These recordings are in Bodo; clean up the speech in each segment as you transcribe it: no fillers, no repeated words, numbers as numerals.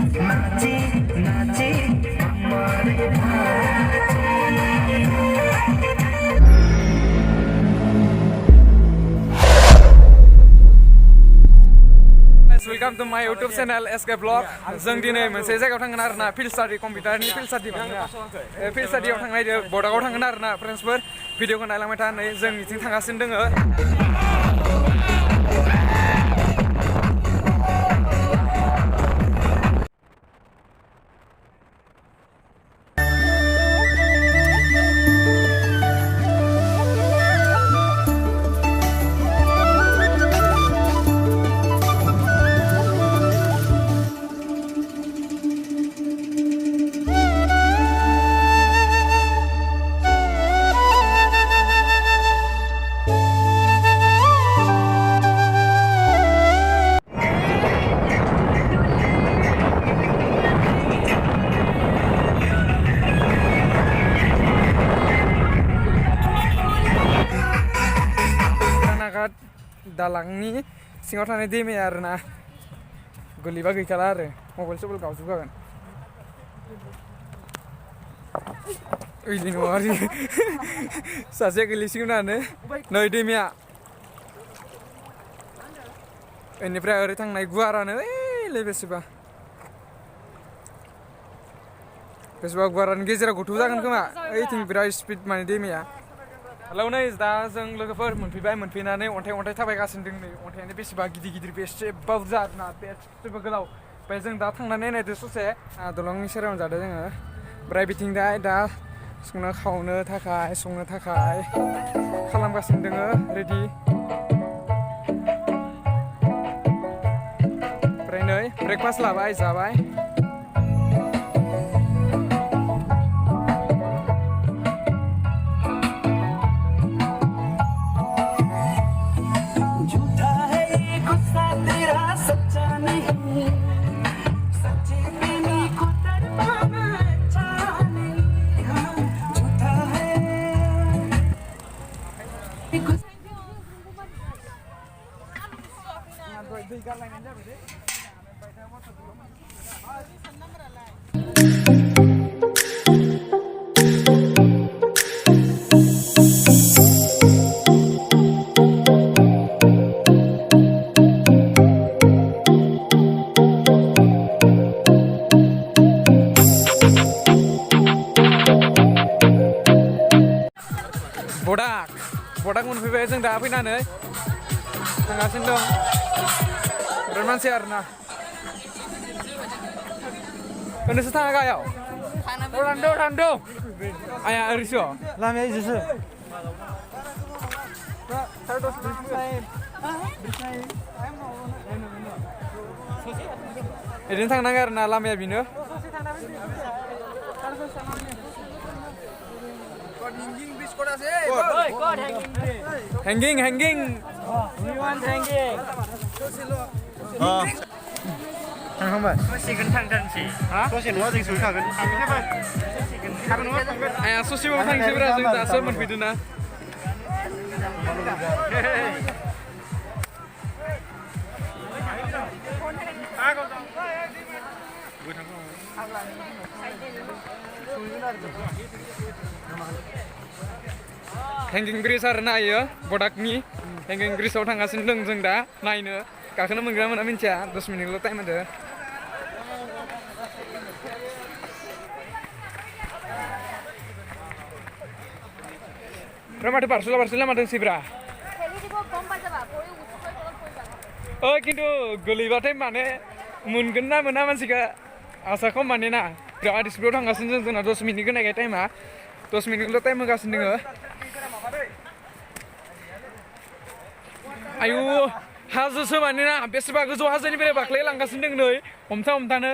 Welcome to my YouTube channel SK Vlog. जों दिनै मोनसे जायगायाव थांगोन आरोना फिल्ड स्टाडि कम्पिउटारनि फिल्ड स्टाडि बानायना फिल्ड स्टाडियाव थांनायदो बर्डआव थांगोन आरोना फ्रेन्ड्सफोर भिडिअखौ नायलांबाय था नै जों मिथिं थांगासिनो दोङो दालांनि सिङाव थानाय दैमाया आरोना गोलैबा गैखाला आरो मबाइल सबल गावजोबखागोन ओइदि नङा आरो सासे गोलैसिगोनानो नै दैमाया बेनिफ्राय ओरै थांनाय गुवारानो ओइलै बेसेबा गुवारानो गेजेराव गोथौ जागोन खोमा ओइथिं बिराद स्पिड माने दैमाया हेलौ नै दा जों लोगोफोर मोनफैनानै अन्थाइ थाबायगासिनो दं नै अन्थायानो बेसेबा गिदिर बेसेबा बुरजा आरोना बेसेबा गोलाव ओमफ्राय जों दा थांनानै नायदो ससे दलंनि सेरावनो जादों जोङो ओमफ्राय बिथिंजाय दा संनो थाखाय खालामगासिनो दोङो रेडि ओमफ्राय नै ब्रेकफास्ट लाबाय जाबाय बडाक मोनफैबाय जों दा फैनानै थांगासिनो दं बिराद मानसि आरोना नोंसोर थाङा गायाव थांदो आया ओरैसो लामाया इजोसो बिदिनो थांनांगौ आरोना लामाया बेनो Hanging. We want hanging. थांखांबाय ससेखौनो थांथारनोसै ससे नङा जों सहैखागोन आया ससेबाबो थांसैब्रा जों दासो मोनफैदों ना Hanging bridge आरोना इयो बडाकनि Hanging bridgeआव थांगासिनो दं जों दा नायनो गाखोनो मोनगोन ना मोना मिन्थिया 10 मिनिटल' टाइम होदो ओमफ्राय माथो बारस'ला माथो सैब्रा खिन्थु गोलैबाथाय माने मोनगोन ना मोना मानसिखौ आसा खम माने ना बिराद स्पिडआव थांगासिनो जोंना 10 मिनिट होनायखाय टाइमा 10 मिनिटल' टाइम होगासिनो दोङो आयु हाजोसो माने ना बेसेबा गोजौ हाजोनिफ्राय बाख्लाय लांगासिनो दं नै हमथानो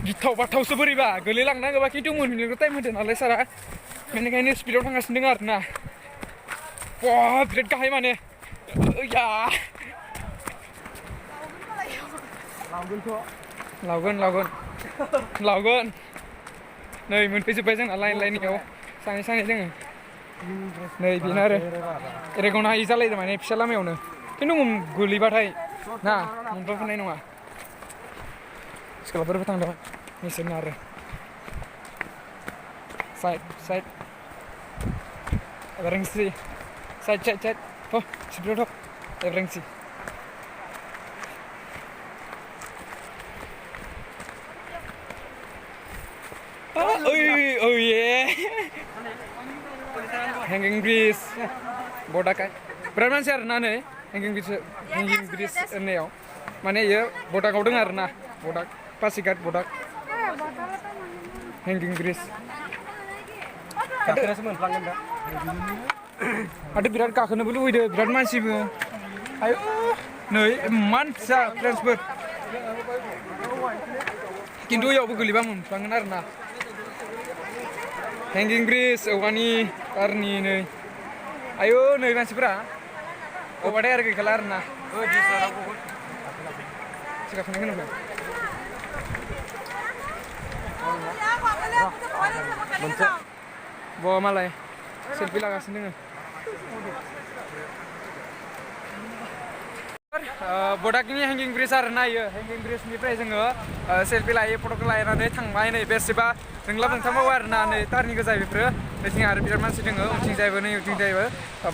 गिथाव बाथावसो बोरैबा गोलैलांनांगौबा खिन्थु मोनहैनोबो टाइम होदो नालाय सारा बेनिखायनो स्पिडआव थांगासिनो दङ आरोना बिराद गाहाय माने लावगोन नै मोनफैजोब्बाय जोंना लाइननियाव सानै दोङो नै बेनो आरो रेगावनो हायि जालायदों माने फिसा लामायावनो खिन्थु गोलैबाथाय ना मोनफैनाय नङा सिख्लाफोरबो थांदों नोंसोरनो आरो साइड एभारेंसि साइड थ' सिप्रियाव थ' एभारेंसि Hanging Bridge Bodakai berat मानसि आरोना नै Hanging Bridge होननायाव माने इयो बडाकआव दङ आरोना बडाक पासिघाट बडाक Hanging Bridge गाखोनासो मोनफ्लांगोन दा आरो बिराद गाखोनोबो लुबैदों बिराद मानसिबो आयु नै इमान फिसा फ्रेन्ड्सफोर खिन्थु इयावबो गोलैबा मोनफ्लांगोन आरोना Hanging Bridge औवानि कारनि नै आयु नै मानसिफोरा औबाथाय आरो गैखाला आरोना गाखोनो गोनां ब मालाय सेल्फि लागासिनो दोङो बडाकनि Hanging Bridge आरोना इयो Hanging Bridgeनिफ्राय जोङो सेल्फि लायो फट'खौ लानानै थांबाय नै बेसेबा जोंला मोनथामबावो आरोना नै टारनि गोजा बेफोरो बेथिं आरो बिराद मानसि दोङो उनथिंजायबो नै उनथिंजायबो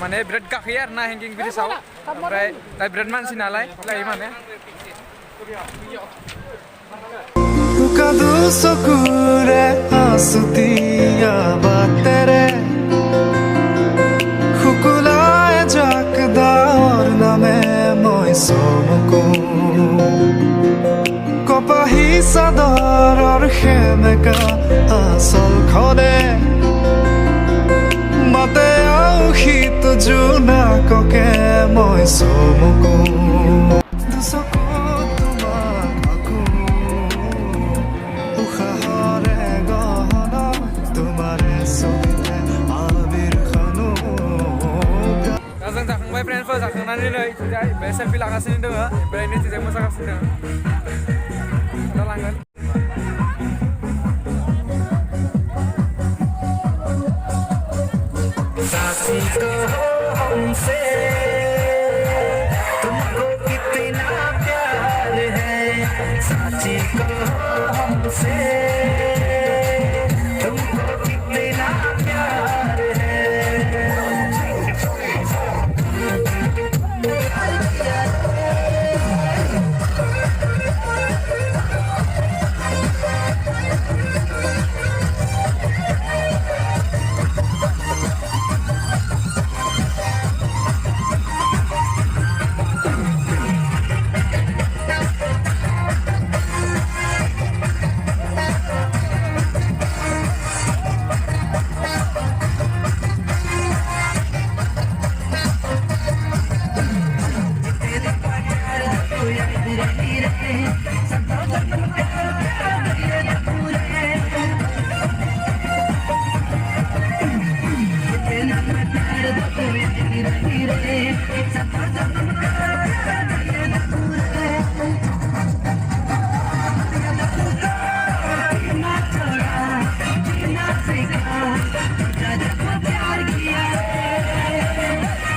माने बिराद गाखोयो आरोना Hanging Bridgeआव ओमफ्राय दा बिराद मानसि नालाय लायो माने कदू सकुरे आसुतिया बातेरे खुकुलाए जाकदा और नामे मोय सोमको कपाही सादर और खेमेका आसल खने माते आउ हित जुना कोके मोय सोमको जों जाखांबाय फ्रेन्डफोर जाखांनानै नै थिंजाय बे सेल्फि लागासिनो दङ ओमफ्राय नैथिंजाय मोसागासिनो दङ